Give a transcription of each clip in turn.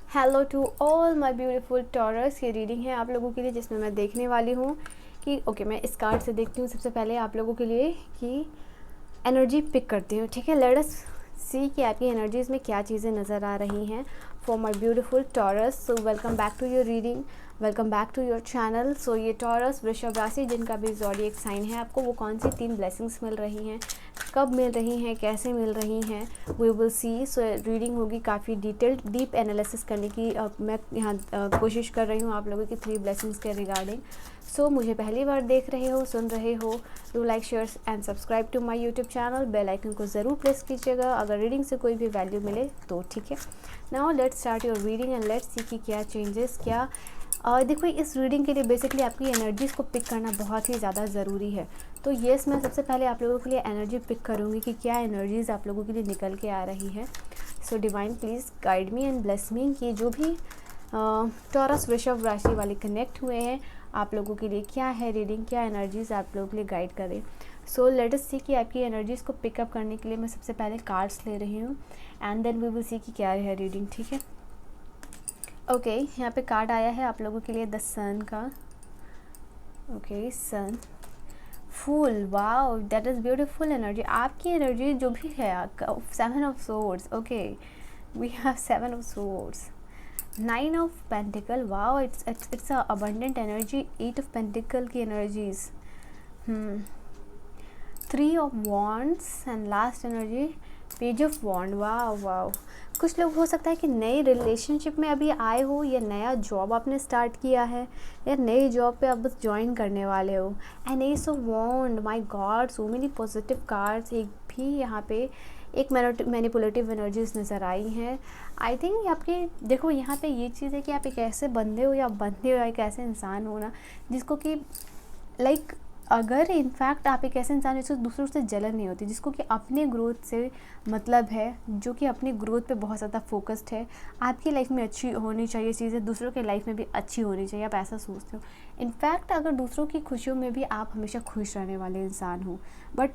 Hello to all my beautiful Taurus. ये reading है आप लोगों के लिए जिसमें मैं देखने वाली हूँ कि मैं इस कार्ड से देखती हूँ सबसे पहले आप लोगों के लिए कि एनर्जी पिक करती हूँ। ठीक है, लेट अस सी कि आपकी एनर्जीज़ में क्या चीज़ें नज़र आ रही हैं for my beautiful Taurus. So welcome back to your reading, welcome back to your channel. So ये टॉरस वृषभ राशि जिनका भी ज़ोडिएक साइन है, आपको वो कौन सी 3 ब्लेसिंग्स मिल रही हैं, कब मिल रही हैं, कैसे मिल रही हैं, we will see. So reading होगी काफ़ी डिटेल्ड, डीप एनालिसिस करने की मैं यहाँ कोशिश कर रही हूँ आप लोगों की 3 ब्लेसिंग्स के रिगार्डिंग। सो मुझे पहली बार देख रहे हो, सुन रहे हो, do like, share and subscribe to my YouTube channel. Bell icon को ज़रूर प्रेस कीजिएगा अगर रीडिंग से कोई भी वैल्यू मिले तो। ठीक है, now let's start your reading and let's see कि क्या चेंजेस, क्या देखो इस रीडिंग के लिए बेसिकली आपकी एनर्जीज़ को पिक करना बहुत ही ज़्यादा ज़रूरी है। तो येस, मैं सबसे पहले आप लोगों के लिए एनर्जी पिक करूँगी कि क्या एनर्जीज़ आप लोगों के लिए निकल के आ रही है। So divine please guide me and bless me कि जो भी टॉरस वृषभ राशि वाले कनेक्ट हुए हैं आप लोगों के लिए क्या है रीडिंग, क्या एनर्जीज़ आप लोगों के लिए गाइड करें। सो लेट अस सी कि आपकी एनर्जीज़ को पिकअप करने के लिए मैं सबसे पहले कार्ड्स ले रही हूँ and then we will see कि क्या है रीडिंग। ठीक है, ओके यहाँ पे कार्ड आया है आप लोगों के लिए द सन का। Okay sun, fool, wow that is beautiful energy. आपकी एनर्जी जो भी है 7 of swords, okay we have 7 of swords, 9 of pentacle, wow it's a abundant energy, 8 of pentacle की energies, 3 of wands and last energy page of wand. Wow wow, कुछ लोग हो सकता है कि नए रिलेशनशिप में अभी आए हो या नया जॉब आपने स्टार्ट किया है या नई जॉब पे आप बस ज्वाइन करने वाले हो। And ace of wand, my god so many positive cards. एक भी यहाँ पे एक मैनिपुलेटिव एनर्जीज नज़र आई हैं। आई थिंक आपके देखो यहाँ पे ये चीज़ है कि आप एक ऐसे बंदे हो या बंदे हो, एक ऐसे इंसान हो ना जिसको कि लाइक अगर इनफैक्ट आप एक ऐसे इंसान जिसको दूसरों से जलन नहीं होती, जिसको कि अपने ग्रोथ से मतलब है, जो कि अपनी ग्रोथ पे बहुत ज़्यादा फोकस्ड है। आपकी लाइफ में अच्छी होनी चाहिए चीज़ें, दूसरों के लाइफ में भी अच्छी होनी चाहिए, आप ऐसा सोचते हो। इनफैक्ट अगर दूसरों की खुशियों में भी आप हमेशा खुश रहने वाले इंसान हो, बट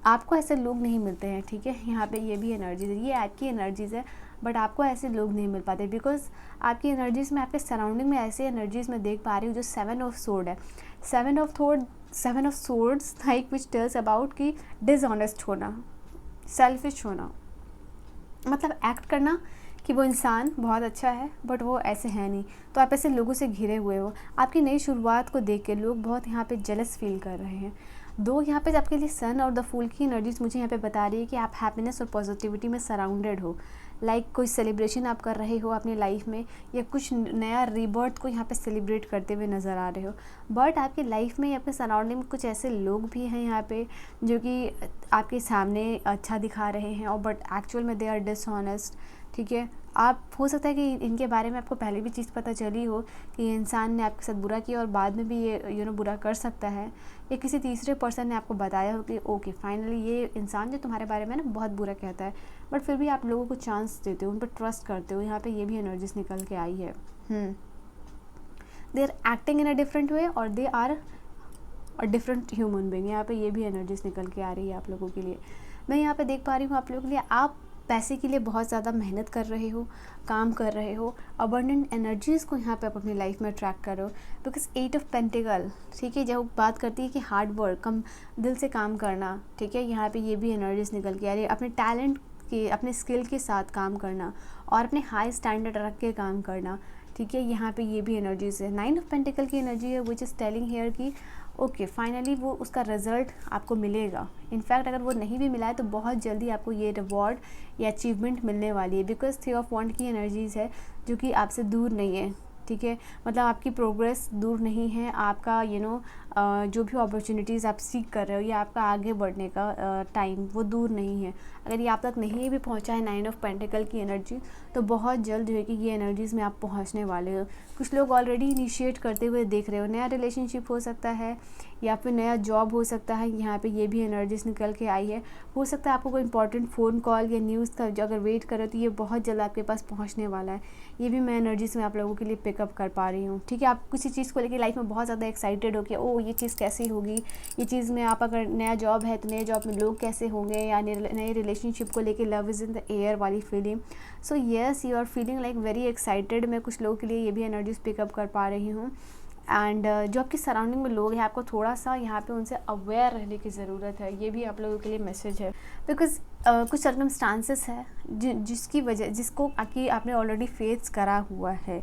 आपको ऐसे लोग नहीं मिलते हैं। ठीक है, यहाँ पे ये भी एनर्जीज है, ये आपकी एनर्जीज़ है, बट आपको ऐसे लोग नहीं मिल पाते बिकॉज आपकी एनर्जीज़ में, आपके सराउंडिंग में ऐसे एनर्जीज़ में देख पा रही हूँ जो 7 ऑफ सोर्ड है। 7 of swords like which tells about कि डिसऑनेस्ट होना, सेल्फिश होना, मतलब एक्ट करना कि वो इंसान बहुत अच्छा है बट वो ऐसे है नहीं। तो आप ऐसे लोगों से घिरे हुए हो। आपकी नई शुरुआत को देख के लोग बहुत यहाँ पे जेलस फील कर रहे हैं। दो यहाँ पे आपके लिए सन और द फूल की एनर्जीज मुझे यहाँ पे बता रही है कि आप हैप्पीनेस और पॉजिटिविटी में सराउंडेड हो। लाइक कोई सेलिब्रेशन आप कर रहे हो अपनी लाइफ में या कुछ नया रीबर्थ को यहाँ पे सेलिब्रेट करते हुए नज़र आ रहे हो। बट आपकी लाइफ में, आपके सराउंडिंग में कुछ ऐसे लोग भी हैं यहाँ पे जो कि आपके सामने अच्छा दिखा रहे हैं और बट एक्चुअल में दे आर डिसऑनेस्ट। ठीक है, आप हो सकता है कि इनके बारे में आपको पहले भी चीज़ पता चली हो कि ये इंसान ने आपके साथ बुरा किया और बाद में भी ये बुरा कर सकता है, या किसी तीसरे पर्सन ने आपको बताया हो कि ओके फाइनली ये इंसान जो तुम्हारे बारे में ना बहुत बुरा कहता है, बट फिर भी आप लोगों को चांस देते हो, उन पर ट्रस्ट करते हो। यहाँ पे ये भी एनर्जीज निकल के आई है। They are acting in a different way और they are a different human being. यहाँ पे ये भी एनर्जीज निकल के आ रही है आप लोगों के लिए। मैं यहाँ पे देख पा रही हूँ आप लोगों के लिए, आप पैसे के लिए बहुत ज़्यादा मेहनत कर रहे हो, काम कर रहे हो, अबंडेंट एनर्जीज़ को यहाँ पे आप अपनी लाइफ में अट्रैक्ट कर रहे हो बिकॉज 8 ऑफ पेंटिकल। ठीक है, जब बात करती है कि हार्ड वर्क, कम दिल से काम करना, ठीक है, यहाँ पे ये भी एनर्जीज निकल के आ रही है। अपने टैलेंट के, अपने स्किल के साथ काम करना और अपने हाई स्टैंडर्ड रख के काम करना। ठीक है, यहाँ पे ये भी एनर्जीज है। 9 ऑफ पेंटिकल की एनर्जी है विच इज़ टेलिंग हेयर कि ओके फाइनली वो उसका रिज़ल्ट आपको मिलेगा। इनफैक्ट अगर वो नहीं भी मिला है तो बहुत जल्दी आपको ये रिवॉर्ड या अचीवमेंट मिलने वाली है बिकॉज 3 ऑफ वॉन्ड की एनर्जीज़ है जो कि आपसे दूर नहीं है। ठीक है, मतलब आपकी प्रोग्रेस दूर नहीं है, आपका जो भी अपॉर्चुनिटीज़ आप सीख कर रहे हो या आपका आगे बढ़ने का टाइम वो दूर नहीं है। अगर ये आप तक नहीं भी पहुंचा है 9 ऑफ पेंटिकल की एनर्जी, तो बहुत जल्द जो है कि ये एनर्जीज़ में आप पहुंचने वाले हो। कुछ लोग ऑलरेडी इनिशिएट करते हुए देख रहे हो, नया रिलेशनशिप हो सकता है या फिर नया जॉब हो सकता है। यहाँ पे ये भी एनर्जीज निकल के आई है। हो सकता है आपको कोई इंपॉर्टेंट फ़ोन कॉल या न्यूज़ का जो अगर वेट करो तो ये बहुत जल्द आपके पास पहुँचने वाला है। ये भी मैं एनर्जीज में आप लोगों के लिए पिकअप कर पा रही हूँ। ठीक है, आप किसी चीज़ को लेकर लाइफ में बहुत ज़्यादा एक्साइटेड हो कि ओ ये चीज़ कैसी होगी, ये चीज़ में आप अगर नया जॉब है तो नए जॉब में लोग कैसे होंगे, या नए रिलेशनशिप को लेके love is in the air वाली feeling. So yes, you are feeling like very excited. मैं कुछ लोगों के लिए ये भी एनर्जीज पिकअप कर पा रही हूँ। एंड जो आपकी सराउंडिंग में लोग हैं, आपको थोड़ा सा यहाँ पे उनसे अवेयर रहने की ज़रूरत है। ये भी आप लोगों के लिए मैसेज है, बिकॉज कुछ सर्कमस्टांसेस है जिसकी वजह, जिसको आपने ऑलरेडी फेस करा हुआ है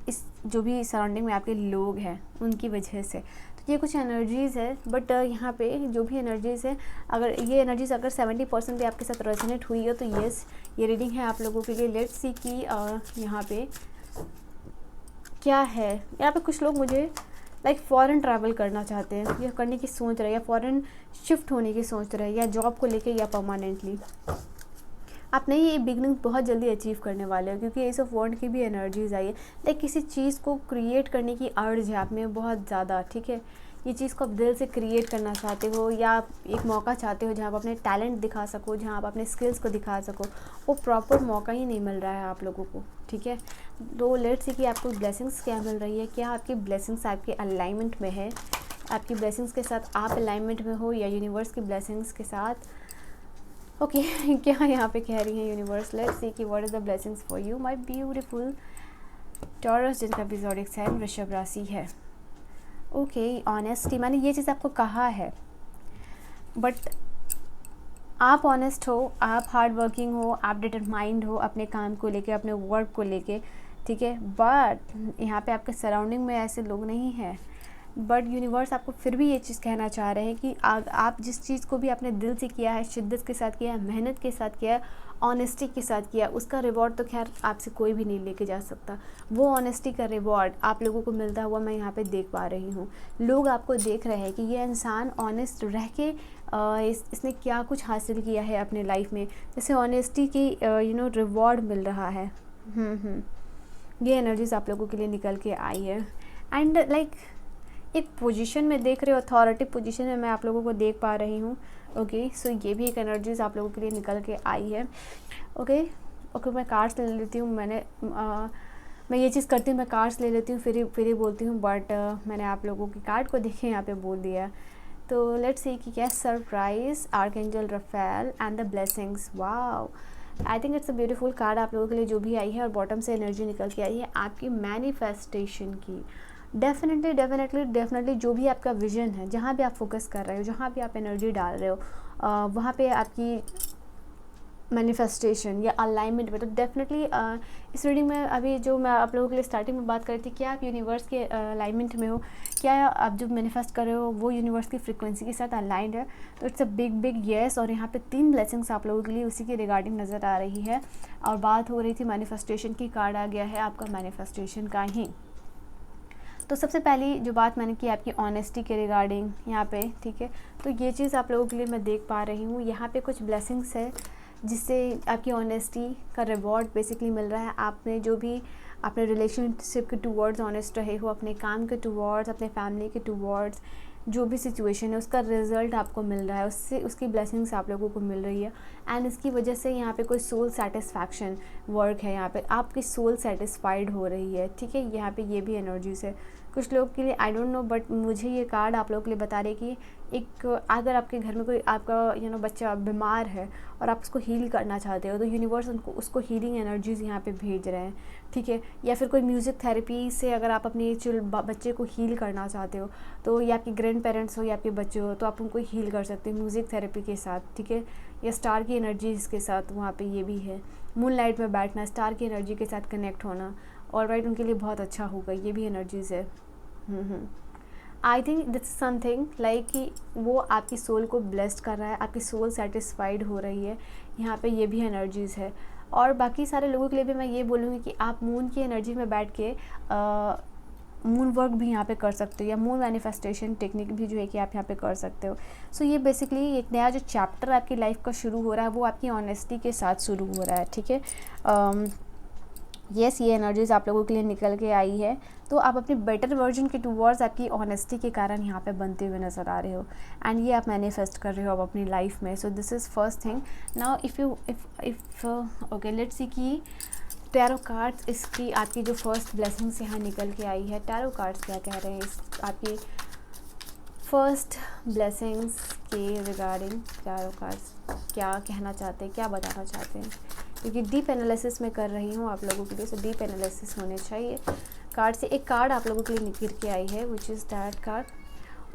इस जो भी सराउंडिंग में आपके लोग हैं उनकी वजह से। तो ये कुछ एनर्जीज़ है, बट यहाँ पे जो भी एनर्जीज़ है, अगर ये एनर्जीज़ अगर 70% भी आपके साथ रेजोनेट हुई हो तो येस, ये रीडिंग है आप लोगों के लिए। लेट्स सी कि यहाँ पे क्या है। यहाँ पे कुछ लोग मुझे लाइक फ़ॉरेन ट्रैवल करना चाहते हैं, या करने की सोच रहे हैं, या फ़ॉरेन शिफ्ट होने की सोच रहे हैं, या जॉब को लेके, या परमानेंटली। आप नहीं, ये बिगनिंग बहुत जल्दी अचीव करने वाले हो, क्योंकि एस ऑफ वॉन्ड की भी एनर्जीज आई है। लाइक किसी चीज़ को क्रिएट करने की अर्ज है आप में बहुत ज़्यादा, ठीक है। ये चीज़ को आप दिल से क्रिएट करना चाहते हो, या आप एक मौका चाहते हो जहाँ आप अपने टैलेंट दिखा सको, जहाँ आप अपने स्किल्स को दिखा सको। वो प्रॉपर मौका ही नहीं मिल रहा है आप लोगों को, ठीक है। तो लेट्स सी कि आपको ब्लेसिंग्स क्या मिल रही है। क्या आपकी ब्लेसिंग्स आपके अलाइनमेंट में है, आपकी ब्लेसिंग्स के साथ आप अलाइनमेंट में हो, या यूनिवर्स की ब्लेसिंग्स के साथ। ओके क्या यहाँ पे कह रही है यूनिवर्स। लेट्स सी कि what is the blessings for you my beautiful taurus, जिनका भी ज़ोडिएक साइन वृषभ राशि है। ओके, ऑनेस्टी, मैंने ये चीज़ आपको कहा है, बट आप ऑनेस्ट हो, आप हार्ड वर्किंग हो, आप डिटरमाइंड हो अपने काम को लेके, अपने वर्क को लेके, ठीक है। बट यहाँ पे आपके सराउंडिंग में ऐसे लोग नहीं हैं, बट यूनिवर्स आपको फिर भी ये चीज़ कहना चाह रहे हैं कि आप जिस चीज़ को भी आपने दिल से किया है, शिद्दत के साथ किया है, मेहनत के साथ किया है, ऑनेस्टी के साथ किया, उसका रिवॉर्ड तो खैर आपसे कोई भी नहीं लेके जा सकता। वो ऑनेस्टी का रिवॉर्ड आप लोगों को मिलता हुआ मैं यहाँ पे देख पा रही हूँ। लोग आपको देख रहे हैं कि ये इंसान ऑनेस्ट रह के इसने क्या कुछ हासिल किया है अपने लाइफ में, जैसे ऑनेस्टी की रिवॉर्ड मिल रहा है। ये एनर्जीज आप लोगों के लिए निकल के आई है। एंड लाइक एक पोजीशन में देख रहे हो, अथॉरिटी पोजीशन में मैं आप लोगों को देख पा रही हूँ। ओके, सो ये भी एक एनर्जीज आप लोगों के लिए निकल के आई है। ओके, मैं कार्ड्स ले लेती हूँ। मैं ये चीज़ करती हूँ, मैं कार्ड्स ले लेती हूँ, फिर ही बोलती हूँ, बट मैंने आप लोगों के कार्ड को देखे यहाँ पे बोल दिया। तो लेट्स सी कि क्या surprise, archangel Raphael and the blessings. Wow, I think it's a beautiful card आप लोगों के लिए जो भी आई है। और बॉटम से एनर्जी निकल के आई है आपकी मैनिफेस्टेशन की। डेफिनेटली जो भी आपका विजन है, जहाँ भी आप फोकस कर रहे हो, जहाँ भी आप एनर्जी डाल रहे हो, वहाँ पे आपकी मैनिफेस्टेशन या अलाइनमेंट में। तो डेफिनेटली इस रीडिंग में अभी जो मैं आप लोगों के लिए स्टार्टिंग में बात कर रही थी, क्या आप यूनिवर्स के अलाइनमेंट में हो, क्या आप जो मैनिफेस्ट कर रहे हो वो यूनिवर्स की फ्रीक्वेंसी के साथ अलाइंड है। तो इट्स अ बिग येस। और यहाँ पे 3 ब्लेसिंग्स आप लोगों के लिए उसी के रिगार्डिंग नज़र आ रही है। और बात हो रही थी मैनिफेस्टेशन की, कार्ड आ गया है आपका मैनिफेस्टेशन का ही। तो सबसे पहली जो बात मैंने की आपकी ऑनेस्टी के रिगार्डिंग यहाँ पे, ठीक है। तो ये चीज़ आप लोगों के लिए मैं देख पा रही हूँ। यहाँ पे कुछ ब्लेसिंग्स है जिससे आपकी ऑनेस्टी का रिवॉर्ड बेसिकली मिल रहा है। आपने जो भी अपने रिलेशनशिप के टूवर्ड्स ऑनेस्ट रहे हो, अपने काम के टूवर्ड्स, अपने फैमिली के टूवर्ड्स, जो भी सिचुएशन है उसका रिज़ल्ट आपको मिल रहा है, उससे उसकी ब्लेसिंग्स आप लोगों को मिल रही है। एंड इसकी वजह से यहाँ पे कोई सोल सेटिस्फैक्शन वर्क है, यहाँ पे आपकी सोल सेटिस्फाइड हो रही है, ठीक है। यहाँ पे ये भी एनर्जीज है कुछ लोग के लिए, आई डोंट नो, बट मुझे ये कार्ड आप लोगों के लिए बता रहे कि एक अगर आपके घर में कोई आपका बच्चा बीमार है और आप उसको हील करना चाहते हो, तो यूनिवर्स उसको हीलिंग एनर्जीज़ यहाँ पे भेज रहे हैं, ठीक है। या फिर कोई म्यूज़िक थेरेपी से अगर आप अपने बच्चे को हील करना चाहते हो, तो या आपके ग्रैंड पेरेंट्स हो या आपके बच्चे हो, तो आप उनको हील कर सकते हो म्यूज़िक थेरेपी के साथ, ठीक है। या स्टार की एनर्जीज़ के साथ वहाँ पे ये भी है। मून लाइट में बैठना, स्टार की एनर्जी के साथ कनेक्ट होना, और राइट उनके लिए बहुत अच्छा होगा, ये भी एनर्जीज़ है। I think this is something like कि वो आपकी सोल को ब्लेस्ड कर रहा है, आपकी सोल सेटिस्फाइड हो रही है, यहाँ पे ये भी एनर्जीज़ है। और बाकी सारे लोगों के लिए भी मैं ये बोलूँगी कि आप मून की एनर्जी में बैठ के मून वर्क भी यहाँ पे कर सकते हो, या मून मैनिफेस्टेशन टेक्निक भी जो है कि आप यहाँ पे कर सकते हो। सो ये बेसिकली एक नया जो चैप्टर आपकी लाइफ का शुरू हो रहा है वो आपकी ऑनेस्टी के साथ शुरू हो रहा है, ठीक है। येस, ये एनर्जीज आप लोगों के लिए निकल के आई है। तो आप अपने बेटर वर्जन के टूवर्ड्स आपकी ऑनेस्टी के कारण यहाँ पे बनते हुए नज़र आ रहे हो, एंड ये आप मैनिफेस्ट कर रहे हो अब अपनी लाइफ में। So this is first thing. Now if okay, let's see कि टैरो कार्ड्स इसकी आपकी जो फर्स्ट ब्लेसिंग्स यहाँ निकल के आई है, टैरो कार्ड्स क्या कह रहे हैं इस आपकी फर्स्ट ब्लेसिंग्स के रिगार्डिंग क्या कहना चाहते हैं, क्या बताना चाहते हैं, क्योंकि डीप एनालिसिस मैं कर रही हूँ आप लोगों के लिए, सो डीप एनालिसिस होने चाहिए। कार्ड से एक कार्ड आप लोगों के लिए गिर के आई है, which is that card.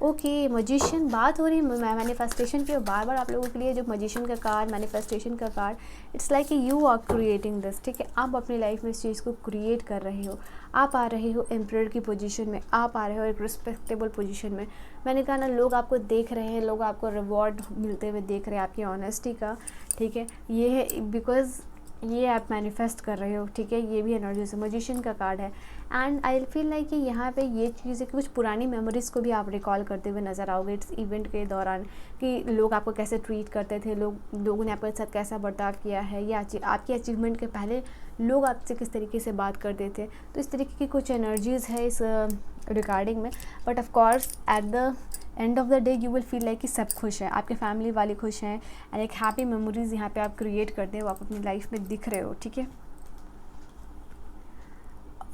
Okay, magician, बात हो रही है मैनिफेस्टेशन की, और बार बार आप लोगों के लिए जो मजिशियन का कार्ड, मैनिफेस्टेशन का card, it's like you are creating this, ठीक है। आप अपनी लाइफ में इस चीज़ को क्रिएट कर रहे हो। आप आ रहे हो एम्परर की पोजीशन में, आप आ रहे हो एक रिस्पेक्टेबल पोजीशन में। मैंने कहा ना, लोग आपको देख रहे हैं, लोग आपको रिवॉर्ड मिलते हुए देख रहे हैं आपकी ऑनेस्टी का, ठीक है। ये है बिकॉज ये आप मैनिफेस्ट कर रहे हो, ठीक है। ये भी एनर्जी से मजिशियन का कार्ड है। एंड आई फील लाइक कि यहाँ पे ये चीज़ें कुछ पुरानी मेमोरीज़ को भी आप रिकॉल करते हुए नज़र आओगे इस इवेंट के दौरान, कि लोग आपको कैसे ट्रीट करते थे, लोगों ने आपके साथ कैसा बर्ताव किया है, या आपकी अचीवमेंट के पहले लोग आपसे किस तरीके से बात करते थे। तो इस तरीके की कुछ एनर्जीज़ है इस रिकॉर्डिंग में। But of course at the end of the day you will feel like कि सब खुश हैं, आपके फैमिली वाले खुश हैं, एंड एक हैप्पी मेमोरीज यहाँ पे आप क्रिएट करते हो, आप अपनी लाइफ में दिख रहे हो, ठीक है।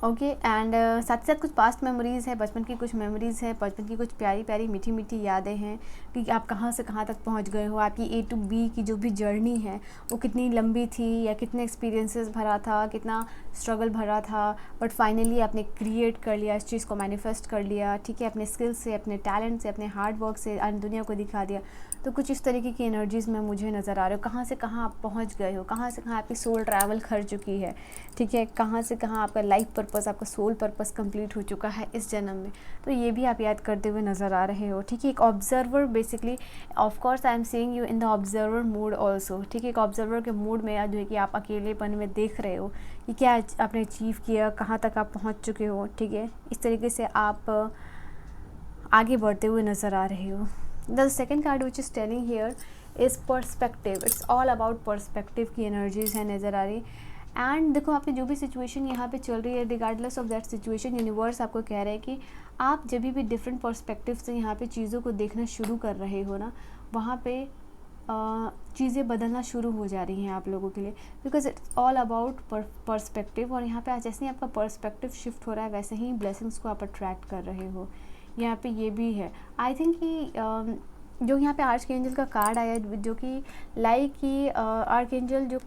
ओके, एंड साथ ही साथ कुछ पास्ट मेमोरीज़ है, बचपन की कुछ मेमोरीज़ है, बचपन की कुछ प्यारी प्यारी मीठी मीठी यादें हैं कि आप कहाँ से कहाँ तक पहुँच गए हो। आपकी A to B की जो भी जर्नी है वो कितनी लंबी थी, या कितने एक्सपीरियंसेस भरा था, कितना स्ट्रगल भरा था, बट फाइनली आपने क्रिएट कर लिया, इस चीज़ को मैनिफेस्ट कर लिया, ठीक है। अपने स्किल्स से, अपने टैलेंट से, अपने हार्ड वर्क से दुनिया को दिखा दिया। तो कुछ इस तरीके की एनर्जीज़ में मुझे नज़र आ रहे हो, कहाँ से कहाँ आप पहुँच गए हो, कहाँ से कहाँ आपकी सोल ट्रैवल कर चुकी है, ठीक है। कहाँ से कहाँ आपका लाइफ पर्पस, आपका सोल पर्पस कंप्लीट हो चुका है इस जन्म में। तो ये भी आप याद करते हुए नज़र आ रहे हो, ठीक है। एक observer basically, of course I am saying you in the observer mood also, ठीक है। एक ऑब्जर्वर के मूड में जो है कि आप अकेलेपन में देख रहे हो कि क्या आपने अचीव किया, कहाँ तक आप पहुँच चुके हो, ठीक है। इस तरीके से आप आगे बढ़ते हुए नज़र आ रहे हो। The second card which is telling here is perspective. It's all about perspective की एनर्जीज़ है नज़र आ रही। एंड देखो, आपकी जो भी सिचुएशन यहाँ पे चल रही है, regardless of that situation, universe आपको कह रहा है कि आप जब भी डिफरेंट पर्सपेक्टिव से यहाँ पे चीज़ों को देखना शुरू कर रहे हो ना, वहाँ पे चीज़ें बदलना शुरू हो जा रही हैं आप लोगों के लिए, because it's all about perspective. और यहाँ पे जैसे ही आपका पर्सपेक्टिव शिफ्ट हो रहा है, वैसे ही ब्लेसिंग्स को आप अट्रैक्ट कर रहे हो। यहाँ पे ये भी है, आई थिंक कि जो यहाँ पे आर्चएंजल का कार्ड आया, जो कि लाइक कि आर्चएंजल जो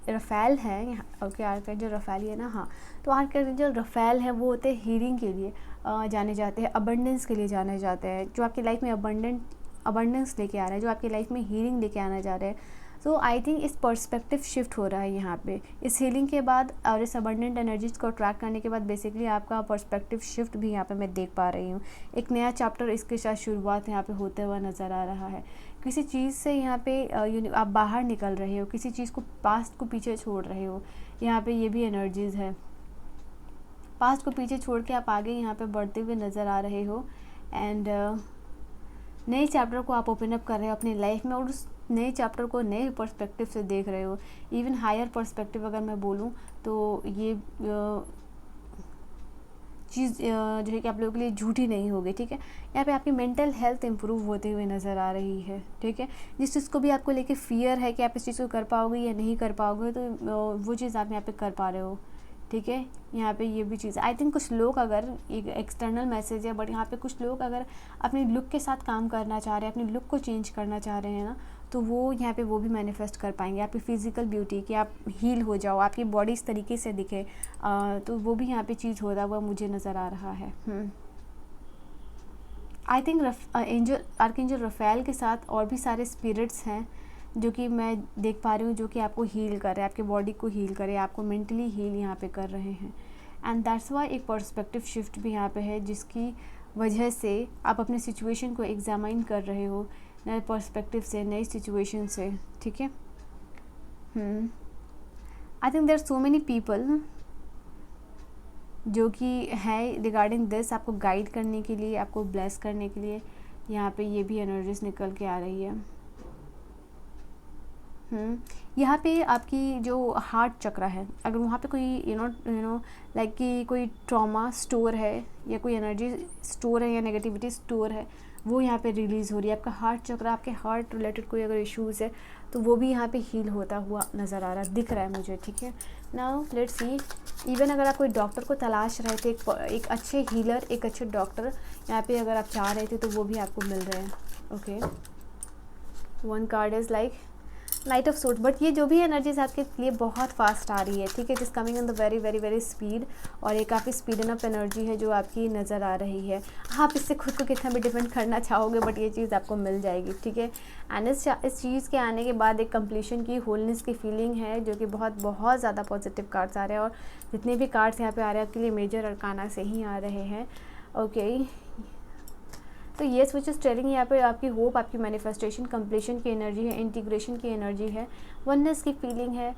रफ़ेल है, ओके, आर्चएंजल रफ़ेल ही है ना, हाँ। तो आर्चएंजल रफ़ेल है, वो होते हैं हीलिंग के लिए जाने जाते हैं, अबंडेंस के लिए जाने जाते हैं, जो आपकी लाइफ में अबंडेंस लेके आ रहा है, जो आपकी लाइफ में हीलिंग लेके आना जा रहे हैं। सो आई थिंक इस पर्सपेक्टिव शिफ्ट हो रहा है यहाँ पे, इस हीलिंग के बाद और इस अबंडेंट एनर्जीज को अट्रैक्ट करने के बाद बेसिकली आपका पर्सपेक्टिव शिफ्ट भी यहाँ पे मैं देख पा रही हूँ। एक नया चैप्टर इसके साथ शुरुआत यहाँ पे होते हुआ नज़र आ रहा है। किसी चीज़ से यहाँ पे आप बाहर निकल रहे हो, किसी चीज़ को, पास्ट को पीछे छोड़ रहे हो। यहाँ पे ये भी एनर्जीज़ है, पास्ट को पीछे छोड़ के आप आगे यहाँ पे बढ़ते हुए नज़र आ रहे हो। एंड नए चैप्टर को आप ओपन अप कर रहे हो अपनी लाइफ में, और उस नए चैप्टर को नए पर्सपेक्टिव से देख रहे हो। इवन हायर पर्सपेक्टिव अगर मैं बोलूँ तो ये चीज़ जो है कि आप लोगों के लिए झूठी नहीं होगी, ठीक है। यहाँ पे आपकी मेंटल हेल्थ इंप्रूव होते हुए नज़र आ रही है, ठीक है। जिस चीज़ को भी आपको लेके फियर है कि आप इस चीज़ को कर पाओगे या नहीं कर पाओगे, तो वो चीज़ आप यहाँ पे कर पा रहे हो, ठीक है। यहाँ पे ये भी चीज़, आई थिंक कुछ लोग, अगर एक एक्सटर्नल मैसेज है, बट यहाँ पे कुछ लोग अगर अपनी लुक के साथ काम करना चाह रहे हैं, अपनी लुक को चेंज करना चाह रहे हैं ना, तो वो यहाँ पे वो भी मैनिफेस्ट कर पाएंगे। आपकी फ़िज़िकल ब्यूटी, कि आप हील हो जाओ, आपकी बॉडी इस तरीके से दिखे, तो वो भी यहाँ पे चीज़ होता हुआ मुझे नज़र आ रहा है। आई थिंक आर्कएंजल रफ़ेल के साथ और भी सारे स्पिरिट्स हैं जो कि मैं देख पा रही हूँ, जो कि आपको हील कर रहे हैं, आपके बॉडी को हील करे, आपको मेंटली हील यहाँ पे कर रहे हैं। एंड दैट्स वाई एक पर्सपेक्टिव शिफ्ट भी यहाँ पे है, जिसकी वजह से आप अपने सिचुएशन को एग्जामाइन कर रहे हो नए पर्सपेक्टिव से, नई सिचुएशन से, ठीक है। I think there are so many people जो कि है रिगार्डिंग दिस, आपको गाइड करने के लिए, आपको ब्लेस करने के लिए। यहाँ पे ये भी एनर्जीज निकल के आ रही है। यहाँ पे आपकी जो हार्ट चक्र है, अगर वहाँ पे कोई यू नो लाइक कि कोई ट्रॉमा स्टोर है, या कोई एनर्जी स्टोर है, या नेगेटिविटी स्टोर है, वो यहाँ पे रिलीज़ हो रही है। आपका हार्ट चक्र, आपके हार्ट रिलेटेड कोई अगर इश्यूज़ है, तो वो भी यहाँ पे हील होता हुआ नज़र आ रहा है, दिख रहा है मुझे, ठीक है। नाउ लेट्स सी, इवन अगर आप कोई डॉक्टर को तलाश रहे थे, एक अच्छे हीलर, एक अच्छे डॉक्टर यहाँ पे अगर आप चाह रहे थे, तो वो भी आपको मिल रहे हैं। Okay, one card is like night of suit, but ये जो भी एनर्जीज आपके लिए बहुत फास्ट आ रही है, ठीक है, it is coming in the very very very speed, और ये काफ़ी स्पीड अप एनर्जी है जो आपकी नज़र आ रही है। आप इससे खुद को कितना भी डिफेंड करना चाहोगे, बट ये चीज़ आपको मिल जाएगी, ठीक है। एंड इस चीज़ के आने के बाद एक कंप्लीशन की, होलनेस की फीलिंग है, जो कि बहुत बहुत ज़्यादा पॉजिटिव कार्ड्स आ रहे हैं, और जितने भी कार्ड्स यहाँ पे आ रहे हैं आपके लिए मेजर अरकाना से ही आ रहे हैं। ओके, तो ये विच इज़ टेलिंग, यहाँ पे आपकी होप, आपकी मैनिफेस्टेशन, कंप्लीशन की एनर्जी है, इंटीग्रेशन की एनर्जी है, वननेस की फीलिंग है,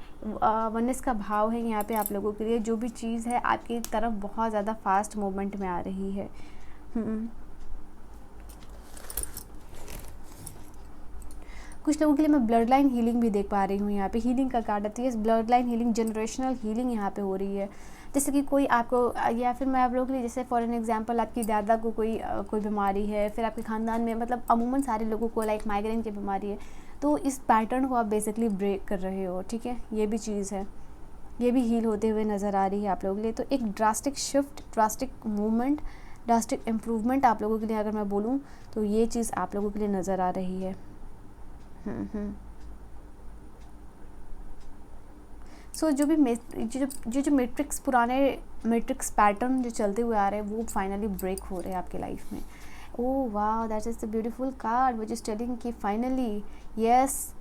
वननेस का भाव है यहाँ पे आप लोगों के लिए। जो भी चीज़ है आपकी तरफ बहुत ज़्यादा फास्ट मूवमेंट में आ रही है। कुछ लोगों के लिए मैं ब्लड लाइन हीलिंग भी देख पा रही हूँ यहाँ पे, हीलिंग का कार्ड है, blood line healing, generational healing यहाँ पे हो रही है। जैसे कि कोई आपको, या फिर मैं आप लोगों के लिए, जैसे फॉर एन एग्जांपल आपकी दादा को कोई बीमारी है, फिर आपके ख़ानदान में मतलब अमूमन सारे लोगों को लाइक माइग्रेन की बीमारी है, तो इस पैटर्न को आप बेसिकली ब्रेक कर रहे हो, ठीक है। ये भी चीज़ है, ये भी हील होते हुए नज़र आ रही है आप लोगों के लिए। तो एक drastic shift, drastic movement, drastic improvement आप लोगों के लिए अगर मैं बोलूँ तो ये चीज़ आप लोगों के लिए नज़र आ रही है। सो जो भी जो मैट्रिक्स, पुराने मैट्रिक्स पैटर्न जो चलते हुए आ रहे हैं, वो फाइनली ब्रेक हो रहे हैं आपके लाइफ में। ओह वाह, that is the beautiful card which is telling कि फाइनली यस,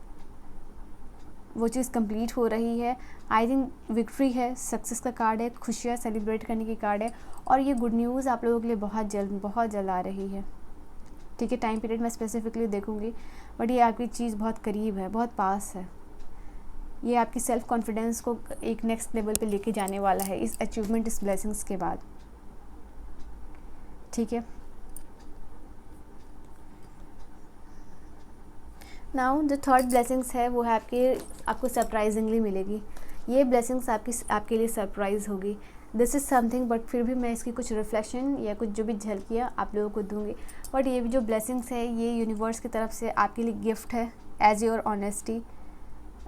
वो चीज़ कंप्लीट हो रही है। आई थिंक विक्ट्री है, सक्सेस का कार्ड है, खुशियाँ सेलिब्रेट करने की कार्ड है, और ये गुड न्यूज़ आप लोगों के लिए बहुत जल्द आ रही है, ठीक है। टाइम पीरियड मैं स्पेसिफिकली देखूंगी, बट ये आपकी चीज़ बहुत करीब है, बहुत पास है। ये आपकी सेल्फ कॉन्फिडेंस को एक नेक्स्ट लेवल पे लेके जाने वाला है इस अचीवमेंट, इस ब्लेसिंग्स के बाद, ठीक है। नाउ जो थर्ड ब्लेसिंग्स है वो है आपको सरप्राइजिंगली मिलेगी। ये ब्लेसिंग्स आपके लिए सरप्राइज़ होगी। दिस इज़ समथिंग, बट फिर भी मैं इसकी कुछ रिफ्लेक्शन या कुछ जो भी झलकियाँ आप लोगों को दूंगी। बट ये जो ब्लेसिंग्स है ये यूनिवर्स की तरफ से आपके लिए गिफ्ट है, एज योर ऑनेस्टी,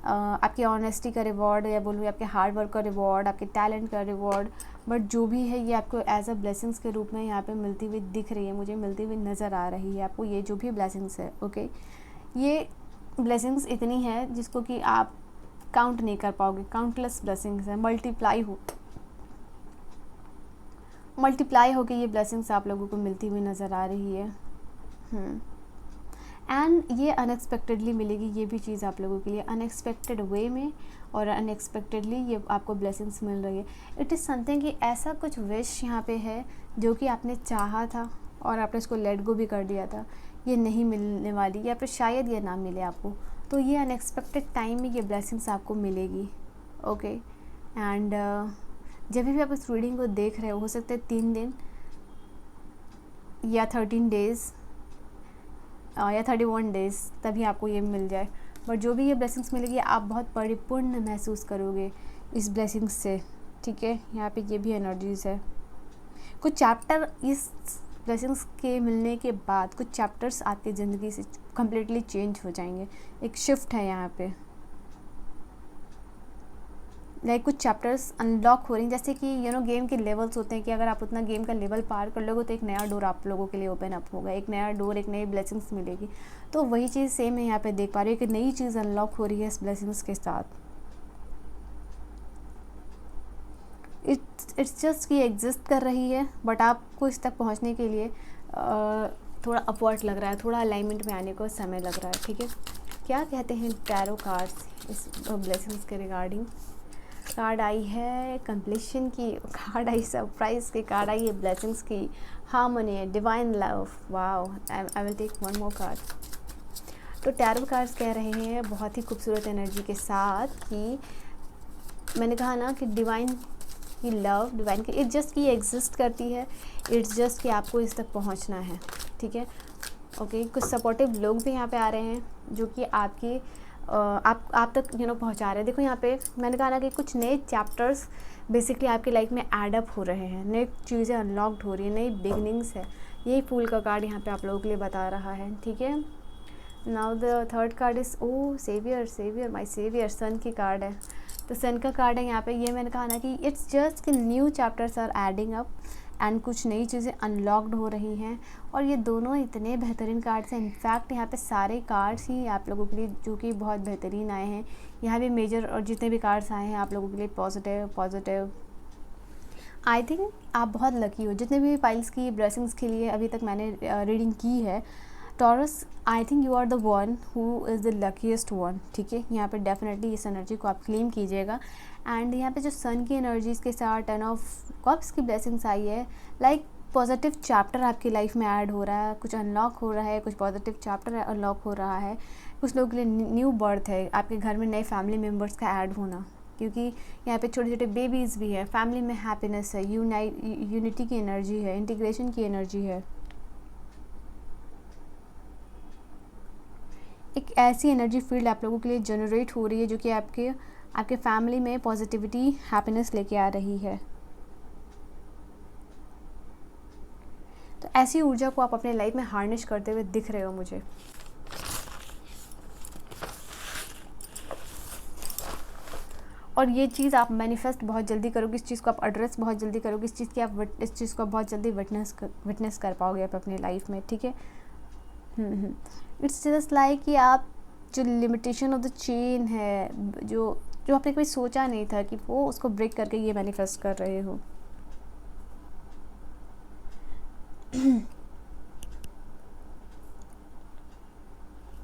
आपकी ऑनेस्टी का रिवॉर्ड, या बोलूँ आपके हार्ड वर्क का रिवॉर्ड, आपके टैलेंट का रिवॉर्ड। बट जो भी है ये आपको एज अ ब्लेसिंग्स के रूप में यहाँ पे मिलती हुई दिख रही है, मुझे मिलती हुई नज़र आ रही है आपको, ये जो भी ब्लेसिंग्स है। ओके, ये ब्लेसिंग्स इतनी है जिसको कि आप काउंट नहीं कर पाओगे, काउंटलेस ब्लेसिंग्स है, मल्टीप्लाई होके ये ब्लेसिंग्स आप लोगों को मिलती हुई नज़र आ रही है। एंड ये अनएक्सपेक्टेडली मिलेगी, ये भी चीज़ आप लोगों के लिए अनएक्सपेक्टेड वे में, और अनएक्सपेक्टेडली ये आपको ब्लेसिंग्स मिल रही है। इट इज़ समथिंग कि ऐसा कुछ विश यहाँ पे है जो कि आपने चाहा था और आपने इसको लेट गो भी कर दिया था, ये नहीं मिलने वाली, या फिर शायद ये ना मिले आपको, तो ये अनएक्सपेक्टेड टाइम में ये ब्लेसिंग्स आपको मिलेगी। ओके, एंड जब भी आप इस रीडिंग को देख रहे हो सकता है 3 दिन या 13 डेज़ या 31 डेज़, तभी आपको ये मिल जाए। बट जो भी ये ब्लेसिंग्स मिलेगी आप बहुत परिपूर्ण महसूस करोगे इस ब्लेसिंग्स से, ठीक है। यहाँ पे ये भी एनर्जीज़ है। कुछ चैप्टर इस ब्लेसिंग्स के मिलने के बाद, कुछ चैप्टर्स आपकी ज़िंदगी से कम्प्लीटली चेंज हो जाएंगे। एक शिफ्ट है यहाँ पे, लाइक कुछ चैप्टर्स अनलॉक हो रही हैं, जैसे कि गेम के लेवल्स होते हैं कि अगर आप उतना गेम का लेवल पार कर लोगे तो एक नया डोर आप लोगों के लिए ओपन अप होगा, एक नया डोर, एक नई ब्लेसिंग्स मिलेगी। तो वही चीज़ सेम मैं यहाँ पे देख पा रही हूँ कि नई चीज़ अनलॉक हो रही है इस ब्लेसिंग्स के साथ। इट्स जस्ट कि एग्जिस्ट कर रही है, बट आपको इस तक पहुँचने के लिए थोड़ा अपवर्ड लग रहा है, थोड़ा अलाइनमेंट में आने को समय लग रहा है, ठीक है। क्या कहते हैं टैरो कार्ड्स इस ब्लेसिंग्स के रिगार्डिंग? कार्ड आई है कंप्लीशन की, कार्ड आई सरप्राइज की, कार्ड आई है ब्लेसिंग्स की, harmony, divine love. Wow, I will take one more card. तो टैरो कार्ड्स कह रहे हैं बहुत ही खूबसूरत एनर्जी के साथ कि मैंने कहा ना कि डिवाइन की लव, डिवाइन की, इट्स जस्ट कि एग्जिस्ट करती है, इट्स जस्ट कि आपको इस तक पहुंचना है, ठीक है। ओके, कुछ सपोर्टिव लोग भी यहाँ पे आ रहे हैं जो कि आपकी आप तक पहुंचा रहे हैं। देखो यहाँ पे मैंने कहा ना कि कुछ नए चैप्टर्स बेसिकली आपकी लाइफ में ऐड अप हो रहे हैं, नई चीज़ें अनलॉक्ड हो रही हैं, नई बिगनिंग्स है। यही फूल का कार्ड यहाँ पे आप लोगों के लिए बता रहा है, ठीक है। Now the third card is oh saviour, saviour my saviour, sun की कार्ड है। तो सन का कार्ड है यहाँ पे। ये मैंने कहा ना कि इट्स जस्ट कि new chapters are adding up and कुछ नई चीज़ें अनलॉक्ड हो रही हैं। और ये दोनों इतने बेहतरीन कार्ड्स हैं। इनफैक्ट यहाँ पे सारे कार्ड्स ही आप लोगों के लिए जो कि बहुत बेहतरीन आए हैं। यहाँ भी मेजर और जितने भी कार्ड्स आए हैं आप लोगों के लिए पॉजिटिव पॉजिटिव। आई थिंक आप बहुत लकी हो जितने भी पाइल्स की ब्लेसिंग्स के लिए अभी तक मैंने रीडिंग की है। Taurus, I think you are the one who is the luckiest one, ठीक है। यहाँ पे डेफिनेटली इस एनर्जी को आप क्लेम कीजिएगा। एंड यहाँ पे जो सन की एनर्जीज़ के साथ 10 ऑफ कप्स की ब्लेसिंग्स आई है, लाइक पॉजिटिव चैप्टर आपकी लाइफ में ऐड हो रहा है, कुछ अनलॉक हो रहा है, कुछ पॉजिटिव चैप्टर अनलॉक हो रहा है। कुछ लोगों के लिए न्यू बर्थ है, आपके घर में नए फैमिली मेम्बर्स का ऐड होना, क्योंकि यहाँ पे छोटे छोटे बेबीज़ भी हैं। फैमिली में हैप्पीनेस है, यूनिटी की एनर्जी है, इंटीग्रेशन की एनर्जी है। एक ऐसी एनर्जी फील्ड आप लोगों के लिए जनरेट हो रही है जो कि आपके फैमिली में पॉजिटिविटी हैप्पीनेस लेके आ रही है। तो ऐसी ऊर्जा को आप अपने लाइफ में हार्नेस करते हुए दिख रहे हो मुझे। और ये चीज़ आप मैनिफेस्ट बहुत जल्दी करोगे, इस चीज़ को आप एड्रेस बहुत जल्दी करोगे, इस चीज़ को आप बहुत जल्दी विटनेस कर पाओगे आप अपनी लाइफ में, ठीक है। इट्स जस्ट लाइक कि आप जो लिमिटेशन ऑफ द चेन है, जो आपने कभी सोचा नहीं था कि वो उसको ब्रेक करके ये मैनिफेस्ट कर रहे हो।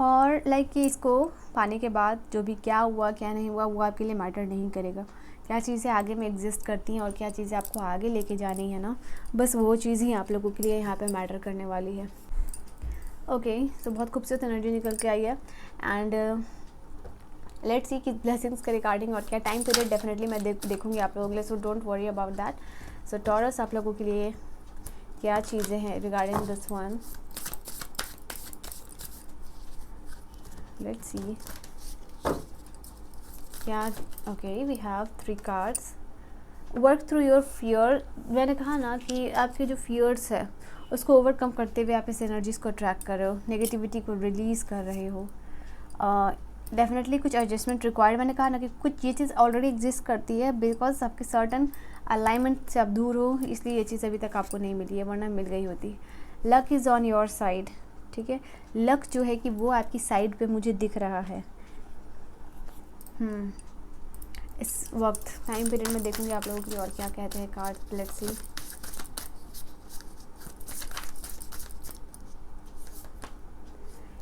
और लाइक कि इसको पाने के बाद जो भी क्या हुआ क्या नहीं हुआ वो आपके लिए मैटर नहीं करेगा। क्या चीज़ें आगे में एग्जिस्ट करती हैं और क्या चीज़ें आपको आगे लेके जानी है ना, बस वो चीज़ ही आप लोगों के लिए यहाँ पे मैटर करने वाली है। ओके, तो बहुत खूबसूरत एनर्जी निकल के आई है। एंड लेट्स सी कि ब्लेसिंग्स के रिगार्डिंग और क्या टाइम पीरियड डेफिनेटली मैं देखूँगी आप लोगों के लिए, so don't worry about that. So Taurus, आप लोगों के लिए क्या चीज़ें हैं regarding this one, let's see क्या। Okay, we have 3 cards. Work through your fear. मैंने कहा ना कि आपके जो फियर्स है उसको ओवरकम करते हुए आप इस एनर्जीज़ को ट्रैक कर रहे हो, नेगेटिविटी को रिलीज़ कर रहे हो। डेफिनेटली कुछ एडजस्टमेंट रिक्वायर्ड। मैंने कहा ना कि कुछ ये चीज़ ऑलरेडी एग्जिस्ट करती है, बिकॉज आपके सर्टन अलाइनमेंट से आप दूर हो, इसलिए ये चीज़ अभी तक आपको नहीं मिली है, वरना मिल गई होती। Luck is on your side, ठीक है। लक जो है कि वो आपकी साइड पे मुझे दिख रहा है। इस वक्त टाइम पीरियड में देखूंगी आप लोगों के लिए और क्या कहते हैं card. Let's see.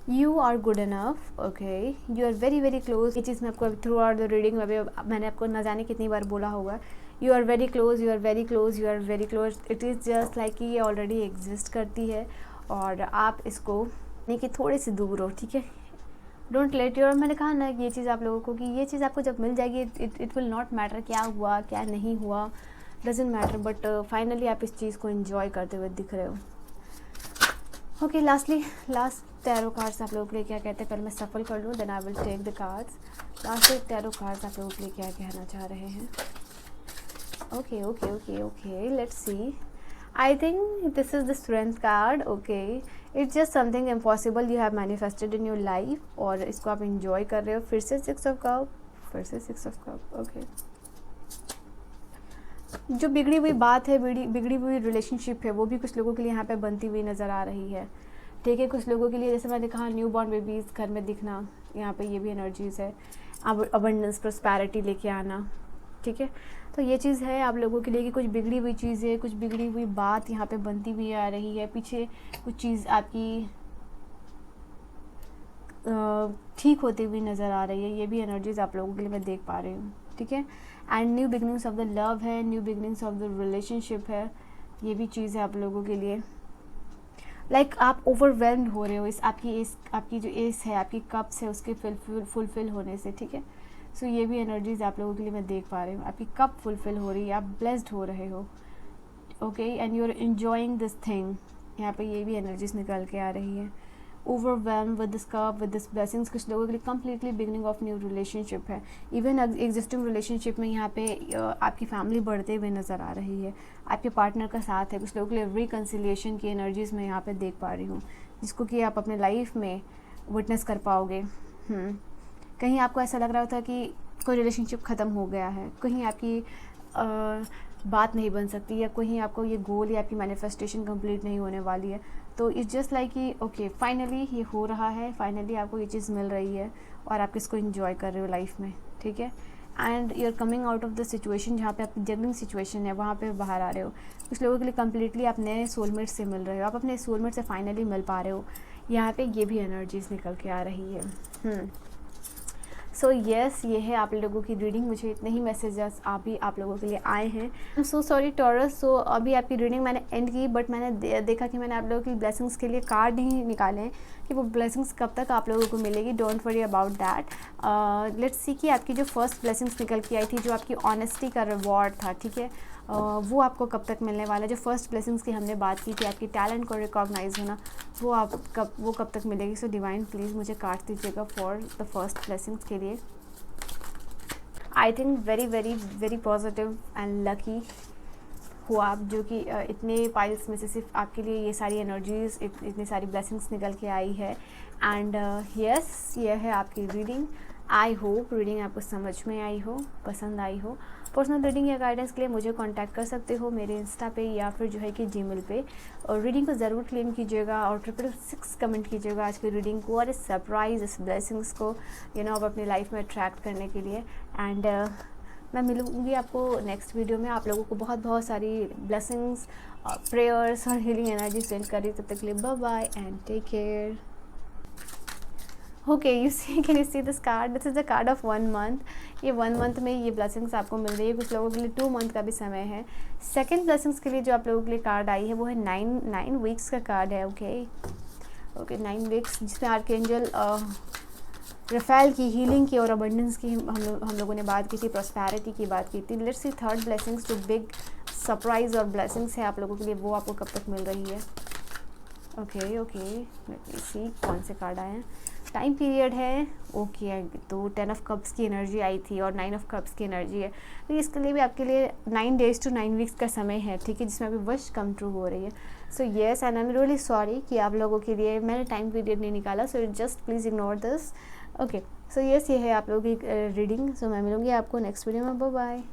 You are good enough, okay, you are very very close. ये चीज़ मैं आपको थ्रू आउट द रीडिंग में मैंने आपको न जाने कितनी बार बोला होगा। You are very close, you are very close, you are very close. It is just like कि ये ऑलरेडी एग्जिस्ट करती है और आप इसको नहीं कि थोड़े से दूर हो, ठीक है। डोंट लेट योर, मैंने कहा ना ये चीज़ आप लोगों को कि ये चीज़ आपको जब मिल जाएगी, इट विल नॉट मैटर क्या हुआ क्या नहीं हुआ, डजेंट मैटर, बट फाइनली आप इस चीज़ को एंजॉय करते हुए दिख रहे हो। ओके, लास्ट टैरो कार्ड्स आप लोगों के लिए क्या कहते हैं, पहले मैं सफल कर लूँ, then I will take the cards. Last tarot cards आप लोगों के लिए क्या कहना चाह रहे हैं। Okay okay okay okay, let's see. I think this is the strength card. Okay, it's just something impossible you have manifested in your life और इसको आप enjoy कर रहे हो। फिर से 6 of cup, फिर से 6 of cup। Okay, जो बिगड़ी हुई बात है, बिगड़ी हुई रिलेशनशिप है, वो भी कुछ लोगों के लिए यहाँ पे बनती हुई नज़र आ रही है, ठीक है। कुछ लोगों के लिए जैसे मैंने कहा न्यू बॉर्न बेबीज़ घर में दिखना, यहाँ पे ये भी एनर्जीज़ है। अबंडेंस, प्रॉस्पेरिटी लेके आना, ठीक है। तो ये चीज़ है आप लोगों के लिए कि कुछ बिगड़ी हुई चीज़ें, कुछ बिगड़ी हुई बात यहाँ पे बनती हुई आ रही है। पीछे कुछ चीज़ आपकी ठीक होती हुई नज़र आ रही है। ये भी एनर्जीज आप लोगों के लिए मैं देख पा रही हूँ, ठीक है। And new beginnings of the love है, new beginnings of the relationship है, ये भी चीज़ है आप लोगों के लिए। लाइक आप ओवरवेल्म्ड हो रहे हो इस आपकी जो एस है, आपकी कप्स है, उसके फुलफिल होने से, ठीक है। सो ये भी एनर्जीज आप लोगों के लिए मैं देख पा रही हूँ। आपकी कप फुलफिल हो रही है, आप ब्लेस्ड हो रहे हो, okay, and you are enjoying this thing. यहाँ पे ये भी एनर्जीज निकल के आ रही है। Overwhelm with this cup, with this blessings, कुछ लोगों के लिए completely beginning of new relationship है। इवन एग्जिस्टिंग रिलेशनशिप में यहाँ पे आपकी फैमिली बढ़ते हुए नज़र आ रही है, आपके पार्टनर का साथ है। कुछ लोगों के लिए रिकन्सिलिएशन की एनर्जीज मैं यहाँ पे देख पा रही हूँ, जिसको कि आप अपने लाइफ में विटनेस कर पाओगे। कहीं आपको ऐसा लग रहा होता है कि कोई रिलेशनशिप ख़त्म हो गया है, कहीं आपकी बात नहीं बन सकती, या कहीं आपको ये गोल या आपकी मैनिफेस्टेशन कंप्लीट नहीं होने वाली है, तो इट्स जस्ट लाइक कि ओके फाइनली ये हो रहा है, फाइनली आपको ये चीज़ मिल रही है और आप इसको इंजॉय कर रहे हो लाइफ में, ठीक है। And you are coming out of the situation जहाँ पे आपकी जगलिंग सिचुएशन है, वहाँ पे बाहर आ रहे हो। कुछ लोगों के लिए कम्प्लीटली आप नए सोलमेट से मिल रहे हो, आप अपने सोलमेट से फाइनली मिल पा रहे हो, यहाँ पे ये भी एनर्जीज निकल के आ रही है। सो येस, ये है आप लोगों की रीडिंग। मुझे इतने ही मैसेजेस आप लोगों के लिए आए हैं। I am so sorry Taurus. So अभी आपकी रीडिंग मैंने एंड की, बट मैंने देखा कि मैंने आप लोगों की ब्लेसिंग्स के लिए कार्ड नहीं निकाले हैं कि वो ब्लेसिंग्स कब तक आप लोगों को मिलेगी। Don't worry about that. Let's see कि आपकी जो फर्स्ट ब्लेसिंग्स निकल के आई थी, जो आपकी ऑनेस्टी का रिवॉर्ड था, ठीक है, वो आपको कब तक मिलने वाला है। जो फर्स्ट ब्लेसिंग्स की हमने बात की थी, आपकी टैलेंट को रिकॉग्नाइज होना, वो कब तक मिलेगी। सो डिवाइन प्लीज़ मुझे कार्ड दीजिएगा फॉर द फर्स्ट ब्लेसिंग्स के लिए। I think very very very positive and lucky हो आप, जो कि इतने पाइल्स में से सिर्फ आपके लिए ये सारी एनर्जीज, इतनी सारी ब्लेसिंग्स निकल के आई है। एंड यस, ये है आपकी रीडिंग। आई होप रीडिंग आपको समझ में आई हो, पसंद आई हो। पर्सनल रीडिंग या गाइडेंस के लिए मुझे कांटेक्ट कर सकते हो मेरे इंस्टा पे या फिर जो है कि जीमेल पे। और रीडिंग को ज़रूर क्लेम कीजिएगा और 666 कमेंट कीजिएगा आज की रीडिंग को और इस सरप्राइज, इस ब्लेसिंग्स को अब अपनी लाइफ में अट्रैक्ट करने के लिए। एंड मैं मिलूँगी आपको नेक्स्ट वीडियो में। आप लोगों को बहुत बहुत सारी ब्लेसिंग्स, प्रेयर्स और हीलिंग एनर्जी सेंड करी। तब तक के लिए bye bye and take care. Okay, can you see this card? This is the card of 1 month. ये 1 मंथ में ये ब्लेसिंग्स आपको मिल रही है। कुछ लोगों के लिए 2 मंथ का भी समय है। सेकंड ब्लेसिंग्स के लिए जो आप लोगों के लिए कार्ड आई है वो है 9 वीक्स का कार्ड है। ओके 9 वीक्स, जिसमें आर्कएंजल रफेल की हीलिंग की और अबंडेंस की हम लोगों ने बात की थी, प्रॉस्पेरिटी की बात की थी। लेट्स सी थर्ड ब्लेसिंग्स, जो बिग सरप्राइज और ब्लेसिंग्स है आप लोगों के लिए, वो आपको कब तक मिल रही है। ओके लेट मी सी कौन से कार्ड आए हैं। टाइम पीरियड है। ओके, तो 10 ऑफ कप्स की एनर्जी आई थी और 9 ऑफ कप्स की एनर्जी है। तो इसके लिए भी आपके लिए 9 days to 9 weeks का समय है, ठीक है, जिसमें अभी विश कम ट्रू हो रही है। So yes, and I am really sorry कि आप लोगों के लिए मैंने टाइम पीरियड नहीं निकाला। So just please ignore this. Okay, so yes, ये है आप लोगों की रीडिंग। सो मैं मिलूँगी आपको नेक्स्ट वीडियो में। Bye bye.